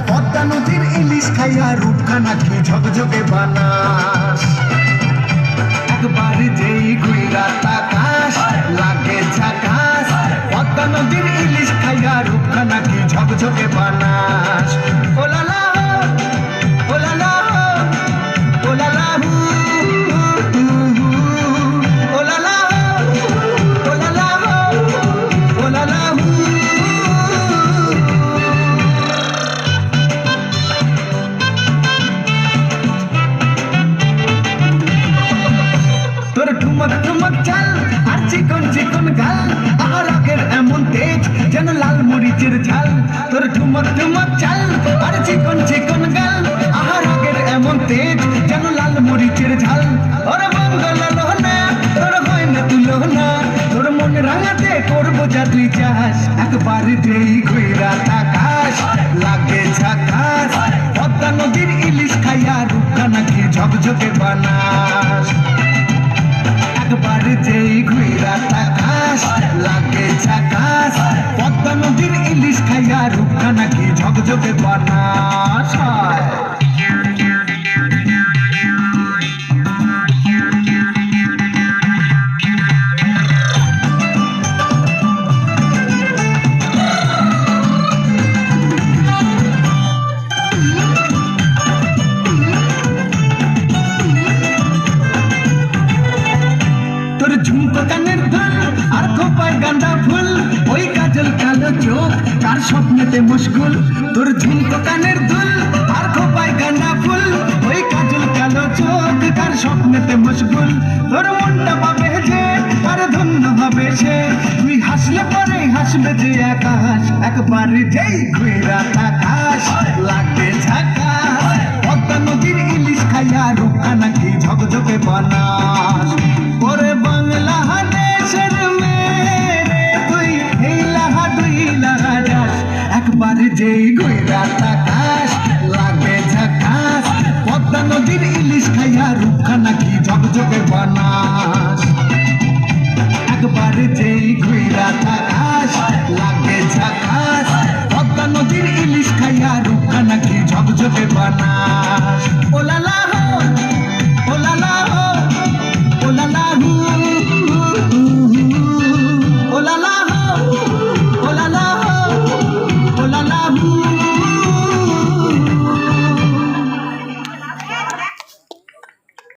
পদ্মা নদীর ইলিশ খাইয়া রূপখানা কি ঝকঝকে বানাস। একবার যেই ঘুইরা তাকাস লাগে ঝাকাস, পদ্মা নদীর ইলিশ খাইয়া রূপখানা কি ঝকঝকে বানাস। ও লালা ও লালা ও লালা হু হু হু, ও লালা ও লালা ও লালা হু। তোর ঠুমক ঠুমক চাল আর চিকন চিকন গাল, আমার রাগের এমন তেজ যেন লাল মরিচের ঝাল। তোর ঠুমক ঠুমক চাল আর চিকন চিকন গাল, আমার রাগের এমন তেজ যেন লাল মরিচের ঝাল। ওর বাঙ্গাল লোহনা তোর হয় না তুলনা, তোর মন রাঙাতে করবো যা তুই চাস। একবার যেই ঘুইরা তাকাস লাগে ঝাকাস, পদ্মা নদীর ইলিশ খাইয়া রূপখানা কি ঝকঝকে বানাস। একবার যেই ঘুইরা তাকাস লাগে ঝাকাস, পদ্মা নদীর ইলিশ খাইয়া রূপখানা কি ঝকঝকে বানাস। তোর ঝুমকো কানের দুল আর খোপায় গাঁদা ফুল, ওই কাজল কালো চোখ কার স্বপ্নেতে মুশকুল। তোর ঝুমকো কানের দুল আর খোপায় গাঁদা ফুল, ওই কাজল কালো চোখ কার স্বপ্নেতে মুশকুল। তোর মনটা পাবে যে আর ধন্য হবে সে, তুই হাসলে পরে হাসবে যে আকাশ। একবার যেই ঘুইরা তাকাস লাগে ঝাকাস, পদ্মা নদীর ইলিশ খাইয়া রূপখানা কি ঝকঝকে বানাস। ওরে বাংলা দেশের মেয়ে তুই এই লাহা দুই লাহা যাস, একবার যেই ঘুইরা তাকাস লাগে ঝাকাস, পদ্মা নদীর ইলিশ খাইয়া রূপখানা কি ঝকঝকে বানাস। একবার যেই ঘুইরা